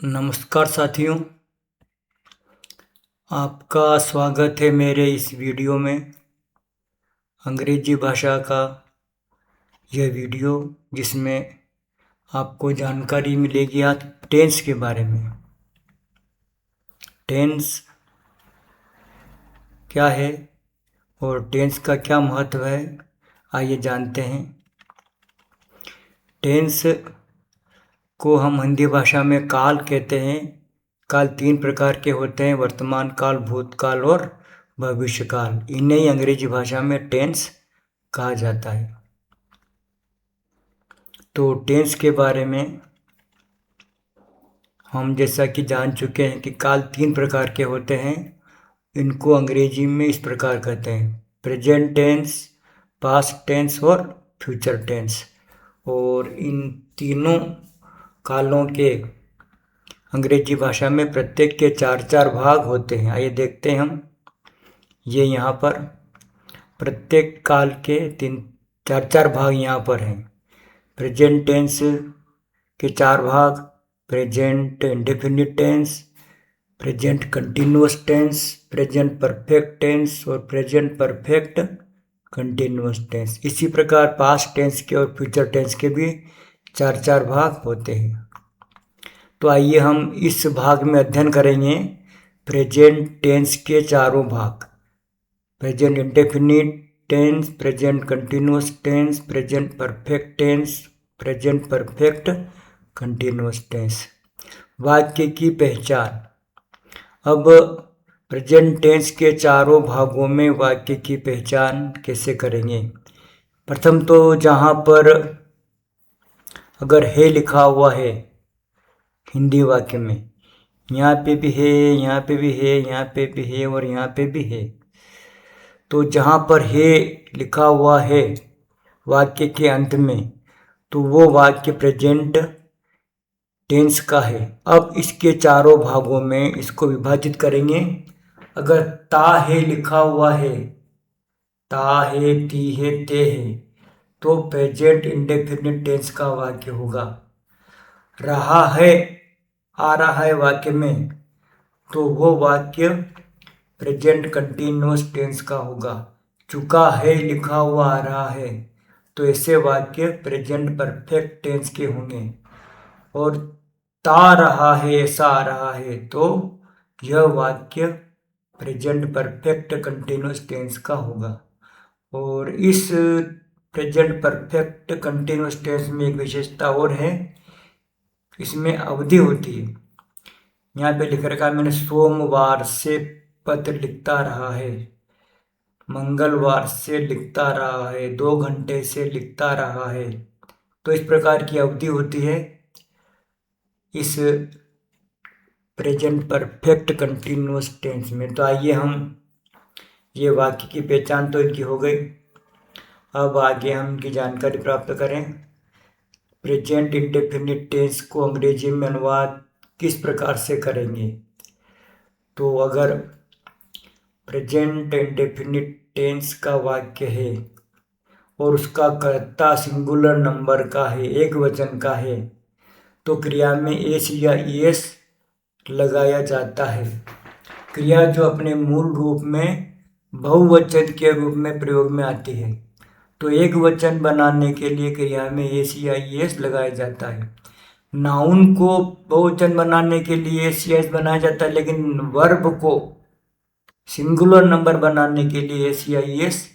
नमस्कार साथियों, आपका स्वागत है मेरे इस वीडियो में। अंग्रेजी भाषा का यह वीडियो जिसमें आपको जानकारी मिलेगी आज टेंस के बारे में। टेंस क्या है और टेंस का क्या महत्व है, आइए जानते हैं। टेंस को हम हिंदी भाषा में काल कहते हैं। काल 3 प्रकार के होते हैं: वर्तमान काल, भूतकाल और भविष्यकाल। इन्हें ही अंग्रेजी भाषा में टेंस कहा जाता है। तो टेंस के बारे में हम जैसा कि जान चुके हैं कि काल 3 प्रकार के होते हैं। इनको अंग्रेजी में इस प्रकार कहते हैं: प्रेजेंट टेंस, पास्ट टेंस और फ्यूचर टेंस। और इन तीनों कालों के अंग्रेजी भाषा में प्रत्येक के 4-4 भाग होते हैं। आइए देखते हैं हम। ये यहाँ पर प्रत्येक काल के 4-4 भाग यहाँ पर हैं। प्रेजेंट टेंस के 4 भाग: present indefinite tense, present continuous tense, present perfect tense और प्रेजेंट परफेक्ट कंटिन्यूअस टेंस। इसी प्रकार पास्ट टेंस के और फ्यूचर टेंस के भी 4-4 भाग होते हैं। तो आइए हम इस भाग में अध्ययन करेंगे प्रेजेंट टेंस के चारों भाग: present indefinite tense, present continuous tense, present perfect tense, present perfect continuous tense. वाक्य की पहचान। अब प्रेजेंट टेंस के चारों भागों में वाक्य की पहचान कैसे करेंगे? प्रथम तो जहाँ पर अगर है लिखा हुआ है हिंदी वाक्य में, यहाँ पे भी है, यहाँ पे भी है, यहाँ पे भी है और यहाँ पे भी है, तो जहाँ पर है लिखा हुआ है वाक्य के अंत में, तो वो वाक्य प्रेजेंट टेंस का है। अब इसके चारों भागों में इसको विभाजित करेंगे। अगर ता है लिखा हुआ है, ता है, ती है, ते है, तो प्रेजेंट इंडेफिनिट टेंस का वाक्य होगा। रहा है आ रहा है वाक्य में, तो वो वाक्य प्रेजेंट कंटिन्यूअस टेंस का होगा। चुका है लिखा हुआ आ रहा है, तो ऐसे वाक्य प्रेजेंट परफेक्ट टेंस के होंगे। और ता रहा है ऐसा आ रहा है, तो यह वाक्य प्रेजेंट परफेक्ट कंटिन्यूअस टेंस का होगा। और इस प्रेजेंट परफेक्ट कंटिन्यूअस टेंस में एक विशेषता और है, इसमें अवधि होती है। यहाँ पे लिख रखा है मैंने, सोमवार से पत्र लिखता रहा है, मंगलवार से लिखता रहा है, 2 घंटे से लिखता रहा है। तो इस प्रकार की अवधि होती है इस प्रेजेंट परफेक्ट कंटिन्यूअस टेंस में। तो आइए हम, ये वाक्य की पहचान तो इनकी हो गई, अब आगे हम इनकी जानकारी प्राप्त करें। प्रेजेंट इंडेफिनिट टेंस को अंग्रेजी में अनुवाद किस प्रकार से करेंगे? तो अगर प्रेजेंट इंडेफिनिट टेंस का वाक्य है और उसका कर्ता सिंगुलर नंबर का है, एक वचन का है, तो क्रिया में एस या ईएस लगाया जाता है। क्रिया जो अपने मूल रूप में बहुवचन के रूप में प्रयोग में आती है, तो एक वचन बनाने के लिए क्रिया में एस या ईएस लगाया जाता है। नाउन को बहुवचन बनाने के लिए एस या एस बनाया जाता है, लेकिन वर्ब को सिंगुलर नंबर बनाने के लिए एस या ईएस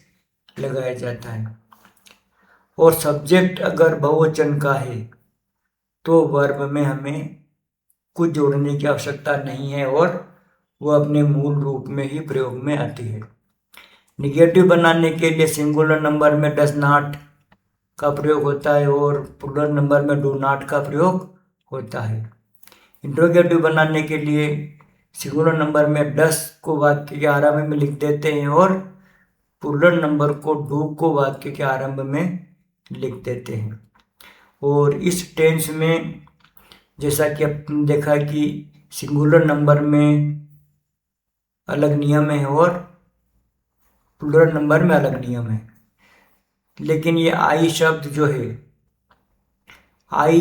लगाया जाता है। और सब्जेक्ट अगर बहुवचन का है, तो वर्ब में हमें कुछ जोड़ने की आवश्यकता नहीं है और वह अपने मूल रूप में ही प्रयोग में आती है। निगेटिव बनाने के लिए सिंगुलर नंबर में डज नॉट का प्रयोग होता है और प्लूरल नंबर में डू नॉट का प्रयोग होता है। इंट्रोगेटिव बनाने के लिए सिंगुलर नंबर में डस को वाक्य के आरंभ में लिख देते हैं और प्लूरल नंबर को डू को वाक्य के आरंभ में लिख देते हैं। और इस टेंस में जैसा कि आपने देखा कि सिंगुलर नंबर में अलग नियम है और प्लूरल नंबर में अलग नियम है। लेकिन ये आई शब्द जो है, आई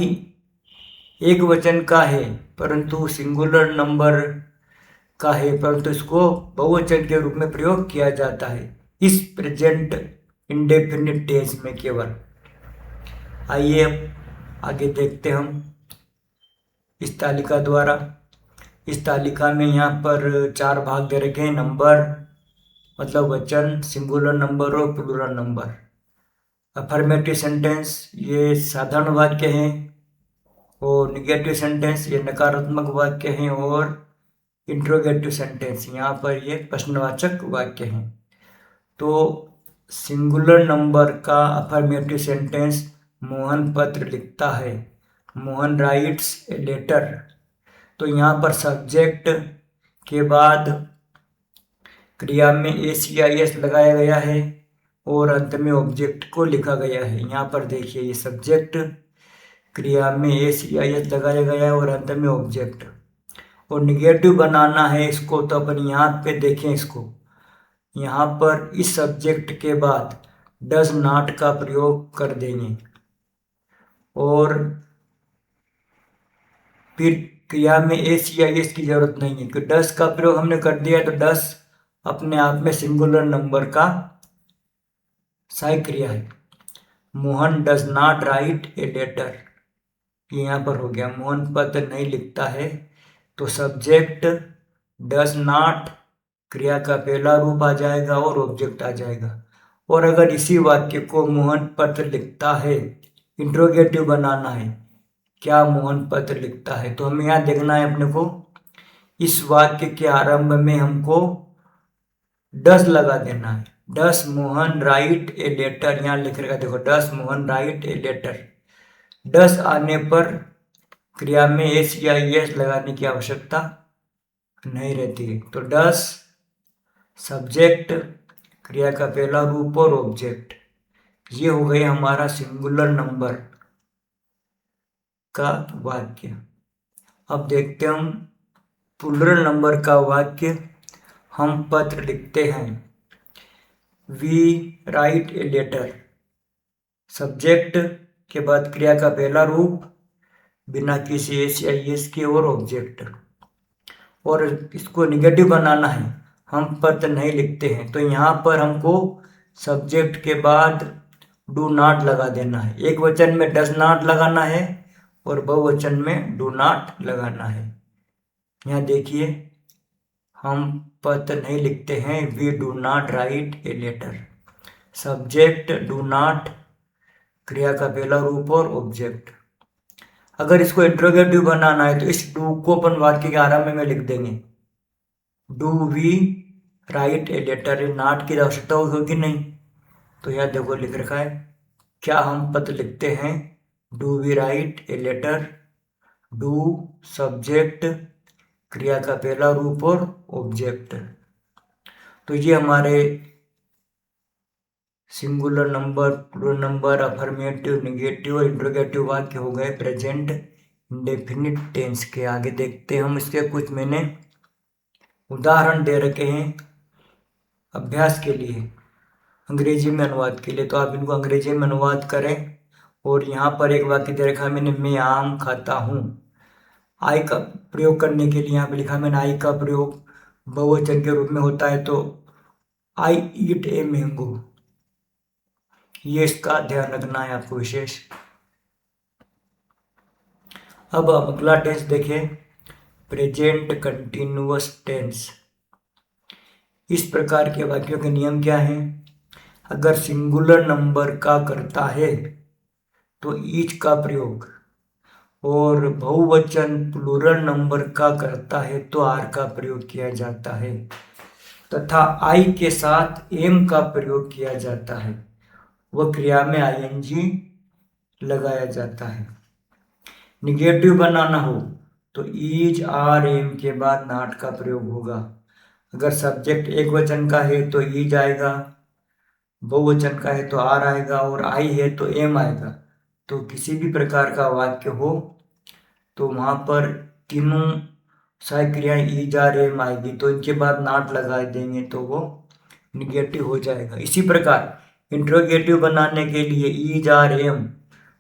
एक वचन का है परंतु सिंगुलर नंबर का है, परंतु इसको बहुवचन के रूप में प्रयोग किया जाता है इस प्रेजेंट इंडेफिनिट टेंस में केवल। आइए अब आगे देखते हम इस तालिका द्वारा। इस तालिका में यहाँ पर 4 भाग दे रखे हैं, नंबर मतलब वचन, सिंगुलर नंबर और प्लूरल नंबर। अफर्मेटिव सेंटेंस ये साधारण वाक्य हैं, और निगेटिव सेंटेंस ये नकारात्मक वाक्य हैं, और इंट्रोगेटिव सेंटेंस यहाँ पर ये प्रश्नवाचक वाक्य हैं। तो सिंगुलर नंबर का अफर्मेटिव सेंटेंस, मोहन पत्र लिखता है, मोहन राइट्स ए लेटर। तो यहाँ पर सब्जेक्ट के बाद क्रिया में एस लगाया गया है और अंत में ऑब्जेक्ट को लिखा गया है। यहाँ पर देखिए ये सब्जेक्ट, क्रिया में एस लगाया गया है और अंत में ऑब्जेक्ट। और निगेटिव बनाना है इसको, तो अपन यहाँ पे देखें इसको, यहाँ पर इस सब्जेक्ट के बाद डज नॉट का प्रयोग कर देंगे, और फिर क्रिया में एस की जरूरत नहीं है, क्योंकि डस का प्रयोग हमने कर दिया, तो डस अपने आप में सिंगुलर नंबर का सहायक क्रिया है। Mohan does not write a letter, ये यहाँ पर हो गया, मोहन पत्र नहीं लिखता है। तो सब्जेक्ट डज नॉट क्रिया का पहला रूप आ जाएगा और ऑब्जेक्ट आ जाएगा। और अगर इसी वाक्य को मोहन पत्र लिखता है इंट्रोगेटिव बनाना है, क्या मोहन पत्र लिखता है, तो हमें यहाँ देखना है अपने को, इस वाक्य के आरंभ में हमको डस लगा देना है। डस मोहन राइट ए लेटर, यहाँ लिख रखा देखो, डस मोहन राइट ए लेटर। डस आने पर क्रिया में एस लगाने की आवश्यकता नहीं रहती है। तो डस सब्जेक्ट, क्रिया का पहला रूप और ऑब्जेक्ट, ये हो गई हमारा सिंगुलर नंबर का वाक्य। अब देखते हम प्लूरल नंबर का वाक्य। हम पत्र लिखते हैं, we write a letter. Subject के बाद क्रिया का पहला रूप बिना किसी एस के और ऑब्जेक्ट। और इसको निगेटिव बनाना है, हम पत्र नहीं लिखते हैं, तो यहाँ पर हमको सब्जेक्ट के बाद डू नॉट लगा देना है। एक वचन में डज नॉट लगाना है और बहुवचन में डू नॉट लगाना है। यहाँ देखिए, हम पत्र नहीं लिखते हैं, we do not write a letter. Subject do not, क्रिया का पहला रूप और ऑब्जेक्ट। अगर इसको इंट्रोगेटिव बनाना है तो इस डू को अपन वाक्य के आरंभ में लिख देंगे, do we write a letter. Not की आवश्यकता होगी नहीं, तो यहाँ देखो लिख रखा है, क्या हम पत्र लिखते हैं, do we write a letter. Do subject, क्रिया का पहला रूप और ऑब्जेक्ट। तो ये हमारे singular number, plural number, affirmative, negative और इंट्रोगेटिव वाक्य हो गए प्रेजेंट इंडेफिनिट टेंस के। आगे देखते हैं हम, इसके कुछ मैंने उदाहरण दे रखे हैं अभ्यास के लिए, अंग्रेजी में अनुवाद के लिए। तो आप इनको अंग्रेजी में अनुवाद करें। और यहाँ पर एक वाक्य दे रखा है मैंने, मैं आम खाता हूँ। आई का प्रयोग करने के लिए यहाँ पे लिखा मैंने, आई का प्रयोग बहुवचन के रूप में होता है, तो आई ईट ए मैंगो। ये इसका ध्यान रखना है आपको विशेष। अब अगला टेंस देखें, प्रेजेंट कंटिन्यूअस टेंस। इस प्रकार के वाक्यों के नियम क्या हैं? अगर सिंगुलर नंबर का करता है तो ईच का प्रयोग, और बहुवचन प्लूरल नंबर का करता है तो आर का प्रयोग किया जाता है, तथा आई के साथ एम का प्रयोग किया जाता है, वह क्रिया में आईएनजी लगाया जाता है। निगेटिव बनाना हो तो ईज आर एम के बाद नॉट का प्रयोग होगा। अगर सब्जेक्ट एक वचन का है तो ईज आएगा, बहुवचन का है तो आर आएगा, और आई है तो एम आएगा। तो किसी भी प्रकार का वाक्य हो तो वहाँ पर तीनों सहायक क्रियाएं ईज आर एम आएगी, तो इनके बाद नॉट लगा देंगे तो वो निगेटिव हो जाएगा। इसी प्रकार इंट्रोगेटिव बनाने के लिए ईज आर एम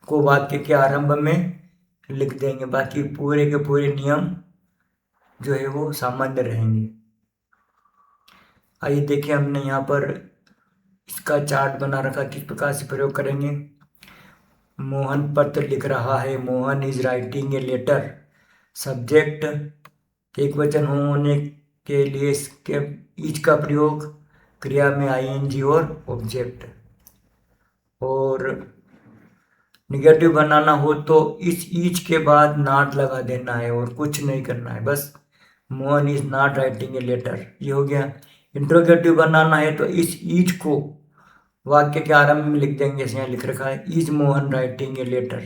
को वाक्य के आरंभ में लिख देंगे, बाकी पूरे के पूरे नियम जो है वो सामान्य रहेंगे। आइए देखिए, हमने यहाँ पर इसका चार्ट बना रखा, किस प्रकार से प्रयोग करेंगे। मोहन पत्र लिख रहा है, Mohan is writing a letter. Subject एक वचन होने के लिए इसके ईच का प्रयोग, क्रिया में आईएनजी और ऑब्जेक्ट। और निगेटिव बनाना हो तो इस ईच के बाद नॉट लगा देना है और कुछ नहीं करना है, बस Mohan is not writing a letter, ये हो गया। इंट्रोगेटिव बनाना है तो इस ईच को वाक्य के आरंभ में लिख देंगे, जैसे यहाँ लिख रखा है is Mohan writing a letter,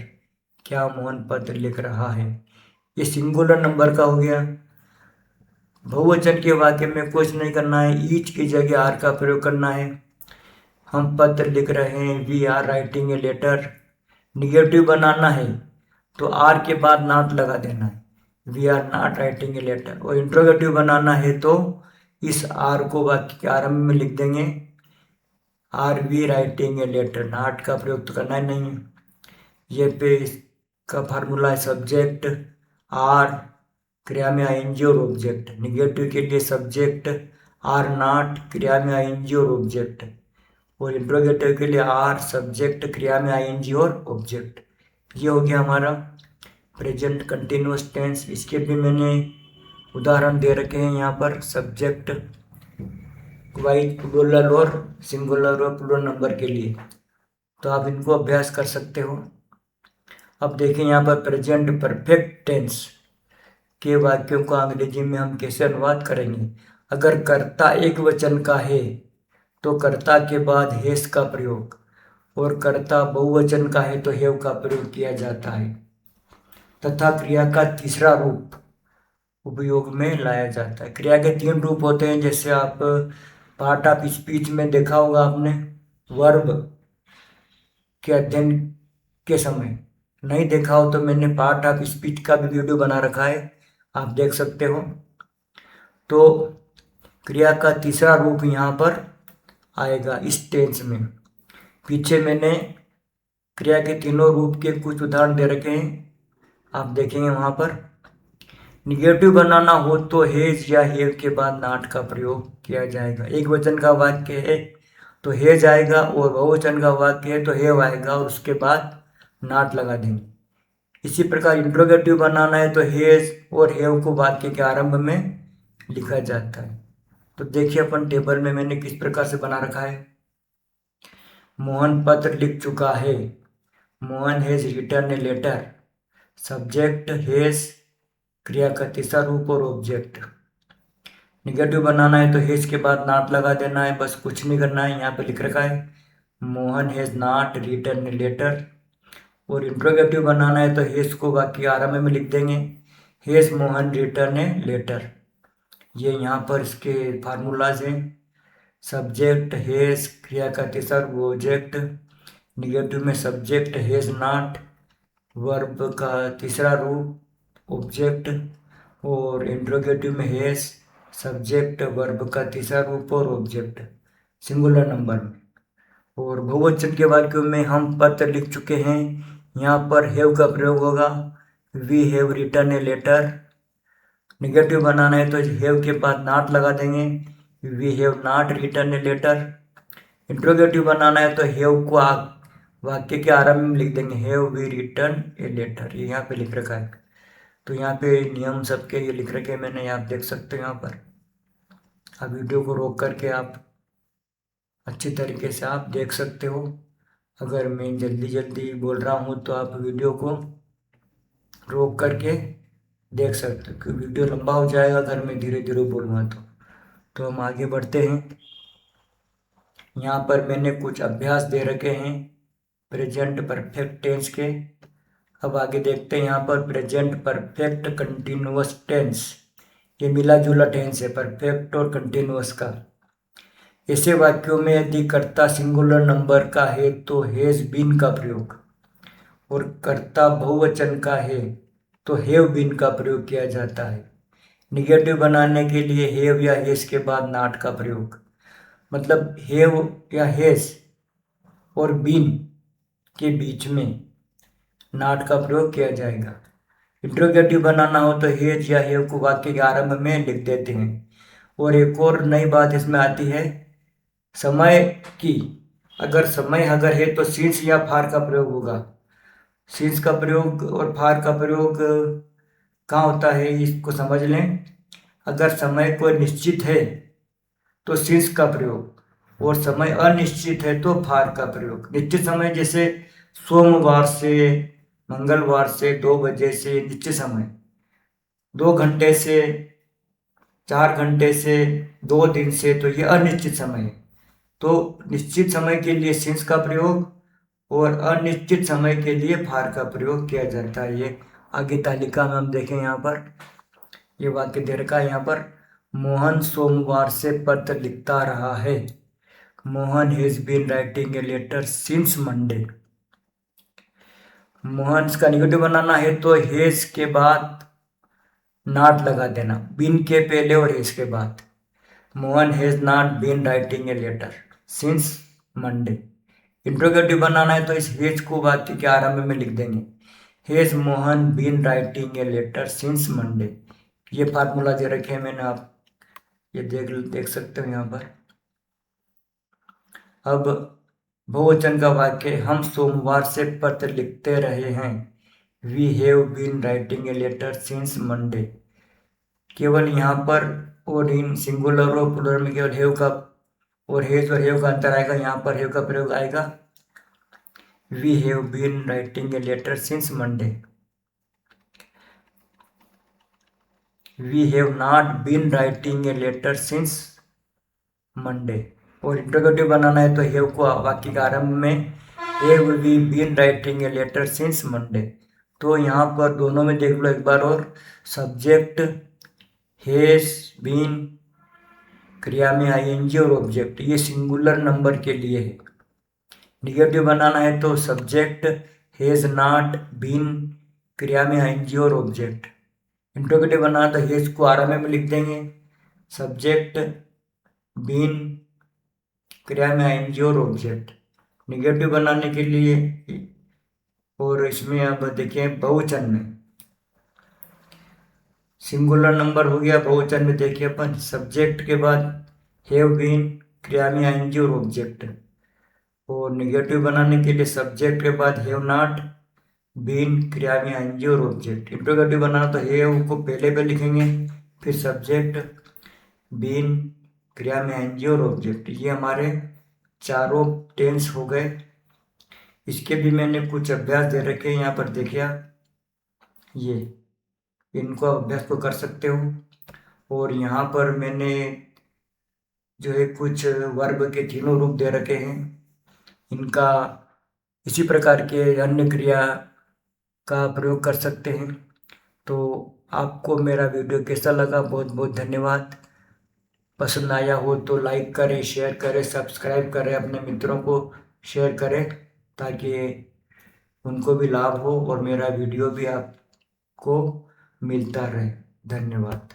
क्या मोहन पत्र लिख रहा है। ये सिंगुलर नंबर का हो गया। बहुवचन के वाक्य में कुछ नहीं करना है, ईच की जगह आर का प्रयोग करना है। हम पत्र लिख रहे हैं, we are writing a letter. Negative बनाना है तो आर के बाद नॉट लगा देना है, we are not writing a letter. और इंट्रोगेटिव बनाना है तो इस आर को वाक्य के आरंभ में लिख देंगे, are we writing a letter, not का प्रयोग तो करना ही नहीं है। ये पे इसका फार्मूला है, सब्जेक्ट आर, क्रिया में आईएनजी और ऑब्जेक्ट। निगेटिव के लिए सब्जेक्ट आर नॉट, क्रिया में आईएनजी और ऑब्जेक्ट। और इंट्रोगेटिव के लिए आर सब्जेक्ट, क्रिया में आईएनजी और ऑब्जेक्ट। ये हो गया हमारा प्रेजेंट कंटिन्यूअस टेंस। इसके भी मैंने उदाहरण दे रखे हैं यहाँ पर, सब्जेक्ट वाइज प्लूरल और सिंगुलर और प्लूरल नंबर के लिए, तो आप इनको अभ्यास कर सकते हो। अब देखें यहाँ पर प्रेजेंट परफेक्ट टेंस के वाक्यों को अंग्रेजी में हम कैसे अनुवाद करेंगे। अगर कर्ता एक वचन का है तो कर्ता के बाद हेस का प्रयोग, और कर्ता बहुवचन का है तो हेव का प्रयोग किया जाता है, तथा क्रिया का तीसरा रूप उपयोग में लाया जाता है। क्रिया के तीन रूप होते हैं, जैसे आप पार्ट ऑफ स्पीच में देखा होगा आपने, वर्ब के अध्ययन के समय। नहीं देखा हो तो मैंने पार्ट ऑफ स्पीच का भी वीडियो बना रखा है, आप देख सकते हो। तो क्रिया का तीसरा रूप यहाँ पर आएगा इस टेंस में। पीछे मैंने क्रिया के तीनों रूप के कुछ उदाहरण दे रखे हैं, आप देखेंगे वहाँ पर। निगेटिव बनाना हो तो हेज या हेव के बाद नॉट का प्रयोग किया जाएगा। एक वचन का वाक्य है तो हेज आएगा, और बहुवचन का वाक्य है तो हेव आएगा और उसके बाद नॉट लगा देंगे। इसी प्रकार इंट्रोगेटिव बनाना है तो हेज और हेव को वाक्य के आरंभ में लिखा जाता है। तो देखिए अपन टेबल में मैंने किस प्रकार से बना रखा है। मोहन पत्र लिख चुका है, Mohan has written a letter. Subject has, क्रिया का तीसरा रूप और ऑब्जेक्ट। निगेटिव बनाना है तो हैज के बाद नॉट लगा देना है, बस कुछ नहीं करना है। यहाँ पे लिख रखा है Mohan has not written a letter. और इंट्रोगेटिव बनाना है तो हैज को वाक्य आरंभ में लिख देंगे, has Mohan written a letter. ये यहाँ पर इसके फार्मूलाज हैं, सब्जेक्ट हैज, क्रिया का तीसरा ऑब्जेक्ट। निगेटिव में सब्जेक्ट हैज नॉट, वर्ब का तीसरा रूप ऑब्जेक्ट। और इंट्रोगेटिव में हैज, सब्जेक्ट, वर्ब का तीसरा रूप और ऑब्जेक्ट सिंगुलर नंबर में। और बहुवचन के वाक्यों में हम पत्र लिख चुके हैं, यहाँ पर हैव का प्रयोग होगा, we have written a letter. Negative बनाना है तो हैव के बाद नॉट लगा देंगे, we have not written a letter. Interrogative बनाना है तो हैव को वाक्य के आरंभ में लिख देंगे, have we written a letter. ये यहाँ पे लिख रखा है। तो यहाँ पे नियम सबके ये लिख रखे हैं मैंने, आप देख सकते हो यहाँ पर। आप वीडियो को रोक करके आप अच्छी तरीके से आप देख सकते हो। अगर मैं जल्दी जल्दी बोल रहा हूँ तो आप वीडियो को रोक करके देख सकते हो, क्योंकि वीडियो लंबा हो जाएगा अगर मैं धीरे धीरे बोलूँगा तो हम आगे बढ़ते हैं। यहाँ पर मैंने कुछ अभ्यास दे रखे हैं प्रेजेंट परफेक्ट टेंस के। अब आगे देखते हैं यहाँ पर प्रेजेंट परफेक्ट कंटिन्यूअस टेंस। ये मिला जुला टेंस है परफेक्ट और कंटिन्यूअस का। ऐसे वाक्यों में यदि कर्ता सिंगुलर नंबर का है तो हैज बीन का प्रयोग, और कर्ता बहुवचन का है तो हैव बीन का प्रयोग किया जाता है। निगेटिव बनाने के लिए हैव या हैज के बाद नॉट का प्रयोग, मतलब हैव या हैज और बीन के बीच में नॉट का प्रयोग किया जाएगा। इंट्रोगेटिव बनाना हो तो हेज या हेव को वाक्य के आरंभ में लिख देते हैं। और एक और नई बात इसमें आती है समय की। अगर समय अगर है तो सिंस या फार का प्रयोग होगा। सिंस का प्रयोग और फार का प्रयोग कहाँ होता है इसको समझ लें। अगर समय कोई निश्चित है तो सिंस का प्रयोग, और समय अनिश्चित है तो फार का प्रयोग। निश्चित समय जैसे सोमवार से मंगलवार से 2 बजे से निश्चित समय, 2 घंटे से 4 घंटे से 2 दिन से, तो ये अनिश्चित समय है। तो निश्चित समय के लिए सिंस का प्रयोग और अनिश्चित समय के लिए फार का प्रयोग किया जाता है। ये आगे तालिका में हम देखें, यहाँ पर ये वाक्य दे रखा है। यहाँ पर मोहन सोमवार से पत्र लिखता रहा है। Mohan has been writing a letter since Monday. Mohan का निगेटिव बनाना है तो हैज के बाद नॉट लगा देना, बीन के पहले और हैज के बाद। Mohan has not been writing a letter since Monday. Interrogative बनाना है तो इस हैज को वाक्य के आरंभ में लिख देंगे। Has Mohan been writing a letter since Monday. ये फार्मूला दे रखे हैं मैंने, आप ये देख सकते हो यहाँ पर। अब बहुवचन का वाक्य, हम सोमवार से पत्र लिखते रहे हैं। We have been writing a letter since Monday. केवल यहाँ पर और इन सिंगुलर और प्लुरल में केवल हैव का और हैज और हैव का अंतर आएगा। यहाँ पर हैव का प्रयोग आएगा। We have been writing a letter since Monday. We have not been writing a letter since Monday. और इंट्रोगेटिव बनाना है तो हैव को वाक्य के आरंभ में, have we been writing a letter since Monday. तो यहाँ पर दोनों में देख लो एक बार और। सब्जेक्ट हैज बीन, क्रिया में आईएनजी और ऑब्जेक्ट, ये सिंगुलर नंबर के लिए है। निगेटिव बनाना है तो सब्जेक्ट हैज नॉट बीन, क्रिया में आईएनजी और ऑब्जेक्ट। इंट्रोगेटिव बनाना तो हैज को आरंभ में लिख देंगे, सब्जेक्ट बीन, क्रिया में आईएनजी और ऑब्जेक्ट। निगेटिव बनाने के लिए, और इसमें अब देखें बहुवचन में, सिंगुलर नंबर हो गया, बहुवचन में देखिए अपन सब्जेक्ट के बाद हैव बीन, क्रिया में आईएनजी और ऑब्जेक्ट। और निगेटिव बनाने के लिए सब्जेक्ट के बाद हैव नॉट बीन, क्रिया में आईएनजी और ऑब्जेक्ट। इंट्रोगेटिव बनाना तो हैव को पहले पे लिखेंगे, फिर सब्जेक्ट बीन, क्रिया में आईएनजी और ऑब्जेक्ट। ये हमारे चारों टेंस हो गए। इसके भी मैंने कुछ अभ्यास दे रखे हैं, यहाँ पर देखिए ये, इनको अभ्यास को कर सकते हो। और यहाँ पर मैंने जो है कुछ वर्ब के तीनों रूप दे रखे हैं, इनका इसी प्रकार के अन्य क्रिया का प्रयोग कर सकते हैं। तो आपको मेरा वीडियो कैसा लगा, बहुत बहुत धन्यवाद। पसंद आया हो तो लाइक करें, शेयर करें, सब्सक्राइब करें, अपने मित्रों को शेयर करें ताकि उनको भी लाभ हो और मेरा वीडियो भी आपको मिलता रहे। धन्यवाद।